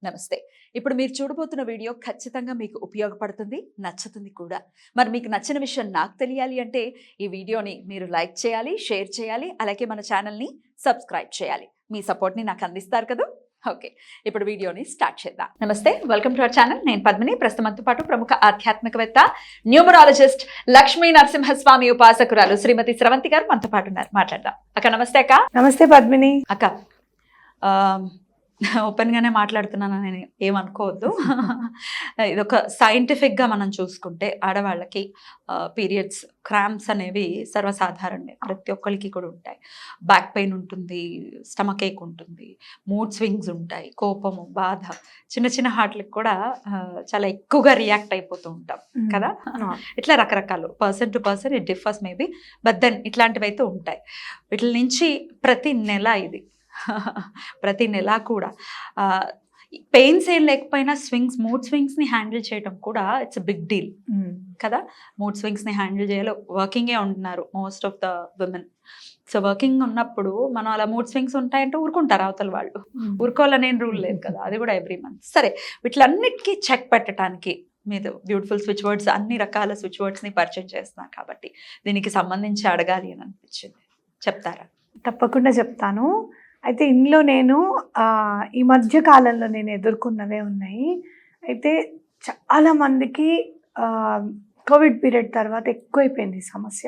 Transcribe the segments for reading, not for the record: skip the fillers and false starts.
నమస్తే. ఇప్పుడు మీరు చూడబోతున్న వీడియో ఖచ్చితంగా మీకు ఉపయోగపడుతుంది, నచ్చుతుంది కూడా. మరి మీకు నచ్చిన విషయం నాకు తెలియాలి అంటే ఈ వీడియోని మీరు లైక్ చేయాలి, షేర్ చేయాలి, అలాగే మన ఛానల్‌ని సబ్స్క్రైబ్ చేయాలి. మీ సపోర్ట్‌ని నాకు అందిస్తారు కదా! ఓకే. ఇప్పుడు వీడియోని స్టార్ట్ చేద్దాం. నమస్తే. Welcome to our channel. నేను పద్మిని. ప్రస్తుతం మనతో పాటు ప్రముఖ ఆధ్యాత్మికవేత్త, న్యూమరాలజిస్ట్, లక్ష్మీ నరసింహస్వామి ఉపాసకురాలు శ్రీమతి స్రవంతి గారు మనతో పాటు ఉన్నారు. మాట్లాడదాం. అక్క నమస్తే అక్క. నమస్తే పద్మిని. అక్క ఓపెన్గానే మాట్లాడుతున్నాను, నేను ఏమనుకోవద్దు. ఇదొక సైంటిఫిక్గా మనం చూసుకుంటే ఆడవాళ్ళకి పీరియడ్స్ క్రాంప్స్ అనేవి సర్వసాధారణమే, ప్రతి ఒక్కరికి కూడా ఉంటాయి. బ్యాక్ పెయిన్ ఉంటుంది, స్టమక్ ఏక్ ఉంటుంది, మూడ్ స్వింగ్స్ ఉంటాయి, కోపము, బాధ, చిన్న చిన్న హార్ట్లకు కూడా చాలా ఎక్కువగా రియాక్ట్ అయిపోతూ ఉంటాం కదా. ఇట్లా రకరకాలు person to person it differs maybe, but then ఇట్లాంటివి అయితే ఉంటాయి. వీటి నుంచి ప్రతి నెల కూడా పెయిన్స్ ఏం లేకపోయినా మూడ్ స్వింగ్స్ని హ్యాండిల్ చేయడం కూడా ఇట్స్ బిగ్ డీల్ కదా. మూడ్ స్వింగ్స్ని హ్యాండిల్ చేయాలి. వర్కింగే ఉంటున్నారు most of the women. So working ఉన్నప్పుడు మనం అలా మూడ్ స్వింగ్స్ ఉంటాయంటే ఊరుకుంటారు అవతల వాళ్ళు. ఊరుకోవాలని రూల్ లేదు కదా, అది కూడా ఎవ్రీ మంత్. సరే, వీటిలన్నిటికీ చెక్ పెట్టడానికి మీరు బ్యూటిఫుల్ స్విచ్ వర్డ్స్, అన్ని రకాల స్విచ్ వర్డ్స్ని పరిచయం చేస్తున్నారు కాబట్టి దీనికి సంబంధించి అడగాలి అని అనిపించింది. చెప్తారా? తప్పకుండా చెప్తాను. అయితే ఇందులో నేను ఈ మధ్య కాలంలో నేను ఎదుర్కొన్నవే ఉన్నాయి. అయితే చాలా మందికి కోవిడ్ పీరియడ్ తర్వాత ఎక్కువైపోయింది ఈ సమస్య.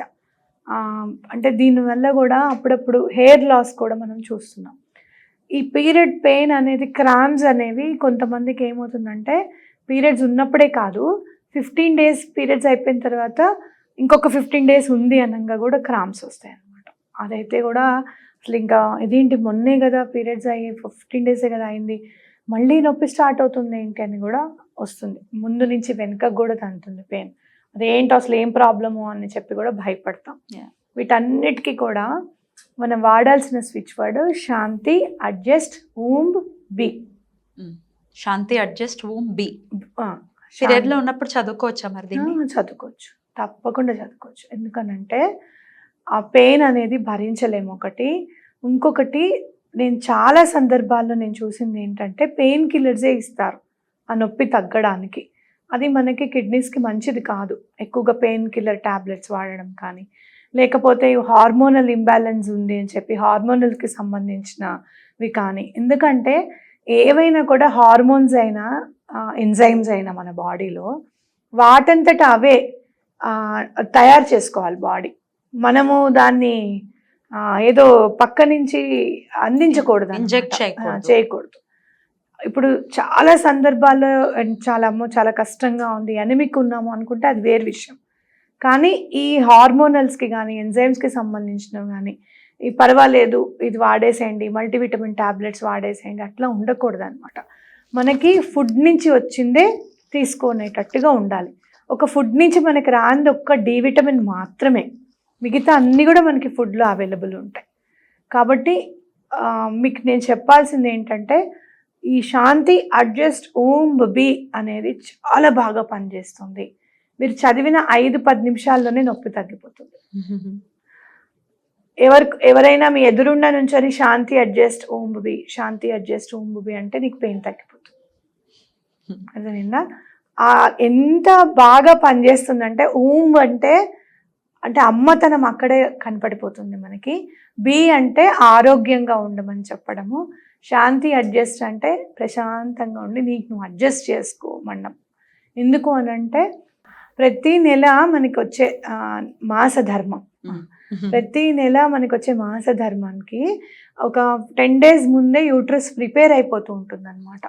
అంటే దీనివల్ల కూడా అప్పుడప్పుడు హెయిర్ లాస్ కూడా మనం చూస్తున్నాం. ఈ పీరియడ్ పెయిన్ అనేది, క్రాంప్స్ అనేవి కొంతమందికి ఏమవుతుందంటే పీరియడ్స్ ఉన్నప్పుడే కాదు, 15 days పీరియడ్స్ అయిపోయిన తర్వాత ఇంకొక 15 days ఉంది అనగా కూడా క్రాంప్స్ వస్తాయి అన్నమాట. అదైతే కూడా అసలు ఇంకా ఇదేంటి, మొన్నే కదా పీరియడ్స్ అయ్యి 15 days కదా అయింది, మళ్ళీ నొప్పి స్టార్ట్ అవుతుంది ఏంటి అని కూడా వస్తుంది. ముందు నుంచి వెనకకు కూడా తంతుంది పెయిన్. అదేంటి అసలు ఏం ప్రాబ్లము అని చెప్పి కూడా భయపడతాం. వీటన్నిటికీ కూడా మనం వాడాల్సిన స్విచ్ వర్డ్ శాంతి అడ్జస్ట్ ఊంబ్ బి. శాంతి అడ్జస్ట్ ఊంబ్ బి. పీరియడ్లో ఉన్నప్పుడు చదువుకోవచ్చా మరి దీన్ని? చదువుకోవచ్చు, తప్పకుండా చదువుకోవచ్చు. ఎందుకనంటే ఆ పెయిన్ అనేది భరించలేము ఒకటి. ఇంకొకటి, నేను చాలా సందర్భాల్లో నేను చూసింది ఏంటంటే పెయిన్ కిల్లర్సే ఇస్తారు ఆ నొప్పి తగ్గడానికి. అది మనకి కిడ్నీస్కి మంచిది కాదు. ఎక్కువగా పెయిన్ కిల్లర్ ట్యాబ్లెట్స్ వాడడం కానీ, లేకపోతే హార్మోనల్ ఇంబ్యాలెన్స్ ఉంది అని చెప్పి హార్మోనల్కి సంబంధించినవి కానీ. ఎందుకంటే ఏవైనా కూడా హార్మోన్స్ అయినా ఎంజైమ్స్ అయినా మన బాడీలో వాటంతట అవే తయారు చేసుకోవాలి బాడీ. మనము దాన్ని ఏదో పక్క నుంచి అందించకూడదు, ఇంజెక్ట్ చేయకూడదు. ఇప్పుడు చాలా సందర్భాల్లో చాలా కష్టంగా ఉంది, ఎనిమిక్ ఉన్నాము అనుకుంటే అది వేరే విషయం. కానీ ఈ హార్మోనల్స్కి కానీ ఎంజైమ్స్కి సంబంధించినవి కానీ ఈ పర్వాలేదు, ఇది వాడేసేయండి, మల్టీవిటమిన్ ట్యాబ్లెట్స్ వాడేసేయండి, అట్లా ఉండకూడదు అనమాట. మనకి ఫుడ్ నుంచి వచ్చిందే తీసుకునేటట్టుగా ఉండాలి. ఒక ఫుడ్ నుంచి మనకి రాంది ఒక్క డి విటమిన్ మాత్రమే, మిగతా అన్నీ కూడా మనకి ఫుడ్లో అవైలబుల్ ఉంటాయి. కాబట్టి మీకు నేను చెప్పాల్సింది ఏంటంటే ఈ శాంతి అడ్జస్ట్ ఊంబ్ బి అనేది చాలా బాగా పనిచేస్తుంది. మీరు చదివిన 5-10 నిమిషాల్లోనే నొప్పి తగ్గిపోతుంది. ఎవరైనా మీ ఎదురుండా నుంచొని శాంతి అడ్జస్ట్ ఊంబ్ బి, శాంతి అడ్జస్ట్ ఊంబ్ బి అంటే నీకు పెయిన్ తగ్గిపోతుంది. అర్థమైందా? ఎంత బాగా పనిచేస్తుందంటే ఊంబ్ అంటే అమ్మతనం అక్కడే కనపడిపోతుంది మనకి. బి అంటే ఆరోగ్యంగా ఉండమని చెప్పడము. శాంతి అడ్జస్ట్ అంటే ప్రశాంతంగా ఉండి నీకు నువ్వు అడ్జస్ట్ చేసుకోమడం. ఎందుకు అనంటే ప్రతి నెల మనకి వచ్చే మాస ధర్మం, ప్రతి నెల మనకి వచ్చే మాస ధర్మానికి ఒక 10 days ముందే యూట్రస్ ప్రిపేర్ అయిపోతూ ఉంటుంది అనమాట.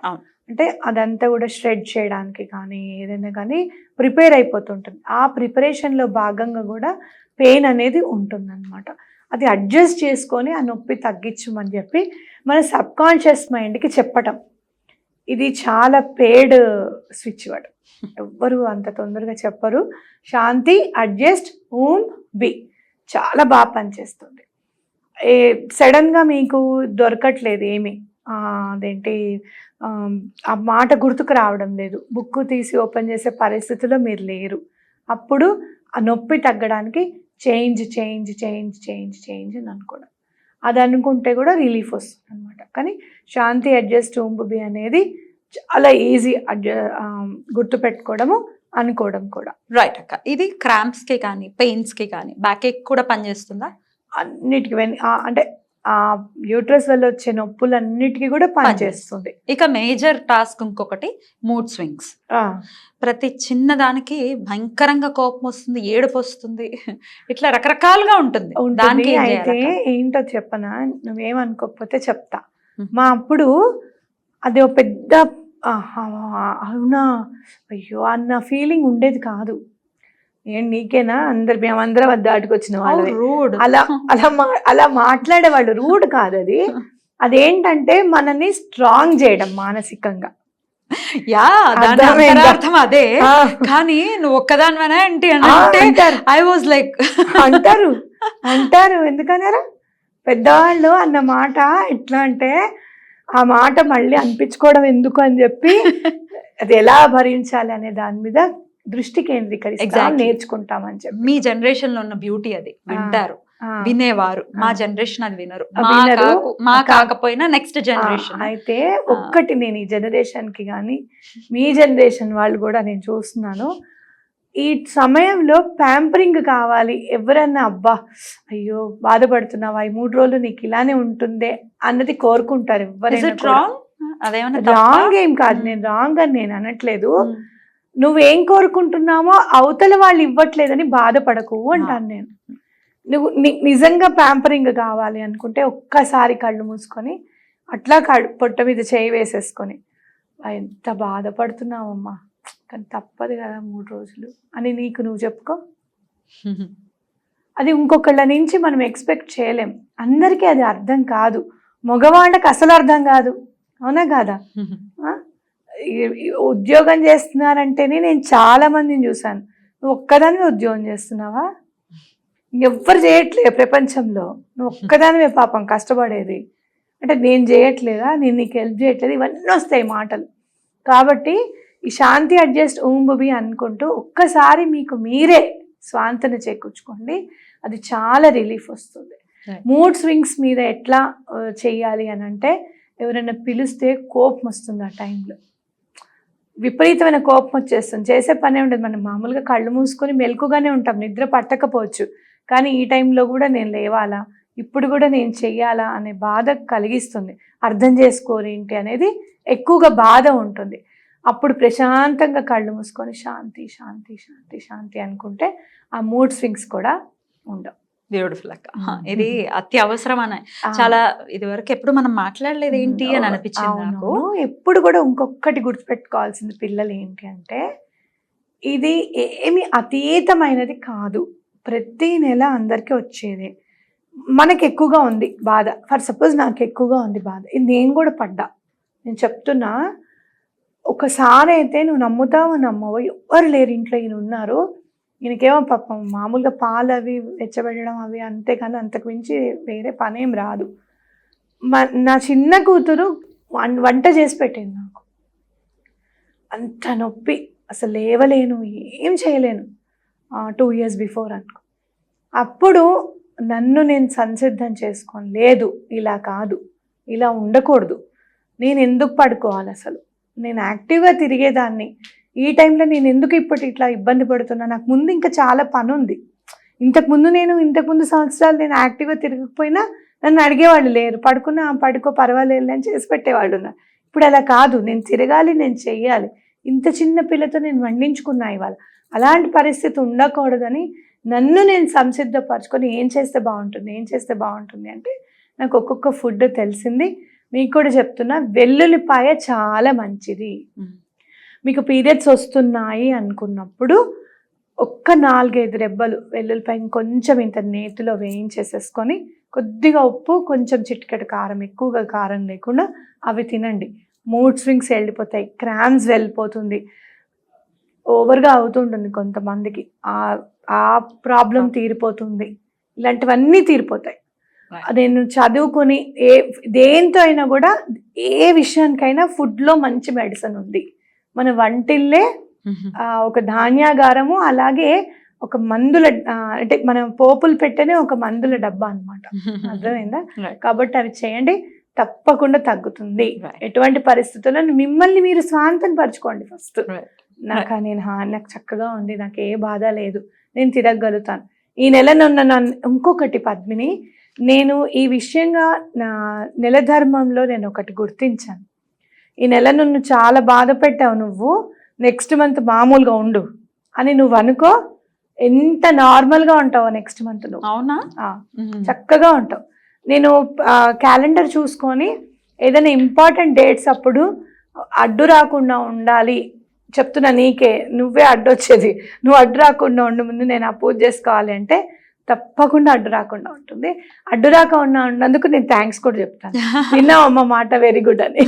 అంటే అదంతా కూడా షెడ్ చేయడానికి కానీ ఏదైనా కానీ ప్రిపేర్ అయిపోతుంటుంది. ఆ ప్రిపరేషన్లో భాగంగా కూడా పెయిన్ అనేది ఉంటుందన్నమాట. అది అడ్జస్ట్ చేసుకొని ఆ నొప్పి తగ్గించమని చెప్పి మన సబ్కాన్షియస్ మైండ్కి చెప్పటం. ఇది చాలా పేడ్ స్విచ్ వర్డ్, ఎవ్వరు అంత తొందరగా చెప్పరు. శాంతి అడ్జస్ట్ ఊంబ్ బి చాలా బాగా పనిచేస్తుంది. సడన్గా మీకు దొరకట్లేదు ఏమి, అదేంటి ఆ మాట గుర్తుకు రావడం లేదు, బుక్ తీసి ఓపెన్ చేసే పరిస్థితిలో మీరు లేరు, అప్పుడు ఆ నొప్పి తగ్గడానికి చేంజ్ అని అనుకోవడం. అది అనుకుంటే కూడా రిలీఫ్ వస్తుంది అనమాట. కానీ శాంతి అడ్జస్ట్ ఊంబ్ బి అనేది చాలా ఈజీ గుర్తుపెట్టుకోవడము, అనుకోవడం కూడా. రైట్ అక్క. ఇది క్రాంప్స్ కి కానీ పెయిన్స్ కి కానీ బ్యాక్ ఏక్ కూడా పనిచేస్తుందా? అన్నిటికి అంటే ఆ యూట్రస్ వల్ల వచ్చే నొప్పులన్నిటికీ కూడా పనిచేస్తుంది. ఇక మేజర్ టాస్క్ ఇంకొకటి మూడ్ స్వింగ్స్. ప్రతి చిన్న దానికి భయంకరంగా కోపం వస్తుంది, ఏడుపు వస్తుంది, ఇట్లా రకరకాలుగా ఉంటుంది. దానికి ఏం అయితే చేయాలక్క? ఏంటో చెప్పనా, నువ్వేమనుకోకపోతే చెప్తా. మా అప్పుడు అది ఒక పెద్ద అవునా అయ్యో అన్న ఫీలింగ్ ఉండేది కాదు. నీకేనా, మేమందరం అది దాటుకొచ్చిన వాళ్ళే. రూడ్ అలా అలా మాట్లాడేవాళ్ళు. రూడ్ కాదు అది. అదేంటంటే మనని స్ట్రాంగ్ చేయడం మానసికంగా. యా, దాని అర్థమైందా? అంతరార్థం అదే. కానీ నువ్వు ఒక్కదానివైనా ఏంటి అంటే అంటారు ఐ వాజ్ లైక్ అంటారు ఎందుకన్నారా పెద్దవాళ్ళు అన్న మాట. ఎట్లా అంటే ఆ మాట మళ్ళీ అనిపించుకోవడం ఎందుకు అని చెప్పి అది ఎలా భరించాలి అనే దాని మీద దృష్టి కేంద్రీకరిస్తాం, నేర్చుకుంటామని చెప్పి. మీ జనరేషన్ లో ఉన్న బ్యూటీ అది. వింటారు, వినేవారు. మా జనరేషన్ అది వినరు. మా కాకపోయినా నెక్స్ట్ జనరేషన్. అయితే ఒక్కటి నేను ఈ జనరేషన్ కి కానీ మీ జనరేషన్ వాళ్ళు కూడా నేను చూస్తున్నాను, ఈ సమయంలో ప్యాంపరింగ్ కావాలి. ఎవరన్నా అబ్బా అయ్యో బాధపడుతున్నావా, ఈ 3 రోజులు నీకు ఇలానే ఉంటుందే అన్నది కోరుకుంటారు ఎవరైనా. రాంగ్ ఏం కాదు, నేను రాంగ్ అని నేను అనట్లేదు. నువ్వేం కోరుకుంటున్నావో అవతల వాళ్ళు ఇవ్వట్లేదని బాధపడకు అంటాను నేను. నువ్వు నిజంగా ప్యాంపరింగ్ కావాలి అనుకుంటే ఒక్కసారి కళ్ళు మూసుకొని అట్లా పొట్ట మీద చేయి వేసేసుకొని ఎంత బాధపడుతున్నావమ్మా, కానీ తప్పదు కదా 3 రోజులు అని నీకు నువ్వు చెప్పుకో. అది ఇంకొకళ్ళ నుంచి మనం ఎక్స్పెక్ట్ చేయలేం. అందరికీ అది అర్థం కాదు. మగవాళ్ళకి అసలు అర్థం కాదు. అవునా కాదా? ఉద్యోగం చేస్తున్నారంటేనే నేను చాలా మందిని చూసాను. నువ్వు ఒక్కదానివే ఉద్యోగం చేస్తున్నావా? ఎవ్వరు చేయట్లేదు ప్రపంచంలో. నువ్వు ఒక్కదానివే పాపం కష్టపడేది. అంటే నేను చేయట్లేదా, నేను నీకు హెల్ప్ చేయట్లేదు, ఇవన్నీ వస్తాయి మాటలు. కాబట్టి ఈ శాంతి అడ్జస్ట్ ఊంబుబి అనుకుంటూ ఒక్కసారి మీకు మీరే స్వాంతన చేకూర్చుకోండి. అది చాలా రిలీఫ్ వస్తుంది. మూడ్ స్వింగ్స్ మీద ఎట్లా చెయ్యాలి అని అంటే, ఎవరైనా పిలిస్తే కోపం వస్తుంది. ఆ టైంలో విపరీతమైన కోపం వచ్చేస్తుంది. చేసే పనే ఉండదు. మనం మామూలుగా కళ్ళు మూసుకొని మెలకుగానే ఉంటాం, నిద్ర పట్టకపోవచ్చు. కానీ ఈ టైంలో కూడా నేను లేవాలా, ఇప్పుడు కూడా నేను చెయ్యాలా అనే బాధ కలిగిస్తుంది. అర్థం చేసుకోరేంటి అనేది ఎక్కువగా బాధ ఉంటుంది. అప్పుడు ప్రశాంతంగా కళ్ళు మూసుకొని శాంతి శాంతి శాంతి శాంతి అనుకుంటే ఆ మూడ్ స్వింగ్స్ కూడా ఉండవు. బ్యూటిఫుల్ అక్క. ఇది అత్యవసరం అని చాలా ఇదివరకు ఎప్పుడు మనం మాట్లాడలేదు ఏంటి అని అనిపించింది నాకు. ఎప్పుడు కూడా ఇంకొకటి గుర్తుపెట్టుకోవాల్సింది పిల్లలు ఏంటి అంటే, ఇది ఏమి అతీతమైనది కాదు. ప్రతి నెల అందరికీ వచ్చేదే. మనకి ఎక్కువగా ఉంది బాధ. ఫర్ సపోజ్ నాకు ఎక్కువగా ఉంది బాధ, ఇది నేను కూడా పడ్డా. నేను చెప్తున్నా, ఒకసారి అయితే నువ్వు నమ్ముతావో నమ్మవో ఎవ్వరు లేరు ఇంట్లో, ఈయన ఉన్నారు, ఈయనకేమో పాపం మామూలుగా పాలు అవి వెచ్చబెట్టడం అవి అంతేకాని అంతకు మించి వేరే పనేం రాదు. నా చిన్న కూతురు వంట చేసి పెట్టింది నాకు. అంత నొప్పి, అసలు లేవలేను, ఏం చేయలేను. 2 years బిఫోర్ అనుకో. అప్పుడు నన్ను నేను సంసిద్ధం చేసుకొని, లేదు ఇలా కాదు, ఇలా ఉండకూడదు, నేను ఎందుకు పడుకోవాలి, అసలు నేను యాక్టివ్గా తిరిగేదాన్ని, ఈ టైంలో నేను ఎందుకు ఇప్పుడు ఇట్లా ఇబ్బంది పడుతున్నా, నాకు ముందు ఇంకా చాలా పని ఉంది. ఇంతకుముందు సంవత్సరాలు నేను యాక్టివ్గా తిరగకపోయినా నన్ను అడిగేవాళ్ళు లేరు. పడుకో పర్వాలేదు అని చేసి పెట్టేవాళ్ళు ఉన్నారు. ఇప్పుడు అలా కాదు, నేను తిరగాలి, నేను చెయ్యాలి. ఇంత చిన్న పిల్లతో నేను వండించుకున్నా ఇవాళ. అలాంటి పరిస్థితి ఉండకూడదని నన్ను నేను సంసిద్ధపరచుకొని ఏం చేస్తే బాగుంటుంది అంటే, నాకు ఒక్కొక్క ఫుడ్ తెలిసింది. మీకు కూడా చెప్తున్నా, వెల్లుల్లిపాయ చాలా మంచిది. మీకు పీరియడ్స్ వస్తున్నాయి అనుకున్నప్పుడు ఒక్క 4-5 రెబ్బలు వెల్లుల్లిపాయ కొంచెం ఇంత నేతిలో వేయించేసేసుకొని, కొద్దిగా ఉప్పు, కొంచెం చిటికెడు కారం, ఎక్కువగా కారం లేకుండా అవి తినండి. మూడ్ స్వింగ్స్ వెళ్ళిపోతాయి, క్రామ్స్ వెళ్ళిపోతుంది. ఓవర్గా అవుతుంటుంది కొంతమందికి, ఆ ప్రాబ్లం తీరిపోతుంది. ఇలాంటివన్నీ తీరిపోతాయి. నేను చదువుకుని దేంతో అయినా కూడా, ఏ విషయానికైనా ఫుడ్లో మంచి మెడిసిన్ ఉంది. మన వంటిల్లే ఒక ధాన్యాగారము, అలాగే ఒక మందుల అంటే మనం పోపులు పెట్టనే ఒక మందుల డబ్బా అన్నమాట. అర్థమైందా? కాబట్టి అవి చేయండి. తప్పకుండా తగ్గుతుంది. Right. ఎటువంటి పరిస్థితుల్లో మిమ్మల్ని మీరు స్వాంతనపరచుకోండి ఫస్ట్. Right. నాకు చక్కగా ఉంది, నాకు ఏ బాధ లేదు, నేను తిరగలుగుతాను. ఈ నెల ఇంకొకటి పద్మిని, నేను ఈ విషయంగా నా నెల ధర్మంలో నేను ఒకటి గుర్తించాను. ఈ నెల నన్ను చాలా బాధ పెట్టావు, నువ్వు నెక్స్ట్ మంత్ మామూలుగా ఉండు అని నువ్వు అనుకో, ఎంత నార్మల్గా ఉంటావో నెక్స్ట్ మంత్ నువ్వు. అవునా? చక్కగా ఉంటావు. నేను క్యాలెండర్ చూసుకొని ఏదైనా ఇంపార్టెంట్ డేట్స్ అప్పుడు అడ్డు రాకుండా ఉండాలి చెప్తున్నా, నీకే నువ్వే అడ్డొచ్చేది, నువ్వు అడ్డు రాకుండా ఉండు, ముందు నేను ఆ పూజ చేసుకోవాలి అంటే తప్పకుండా అడ్డు రాకుండా ఉంటుంది. అడ్డు రాకుండా ఉన్నందుకు నేను థ్యాంక్స్ కూడా చెప్తాను. విన్నావమ్మ మాట, వెరీ గుడ్ అని.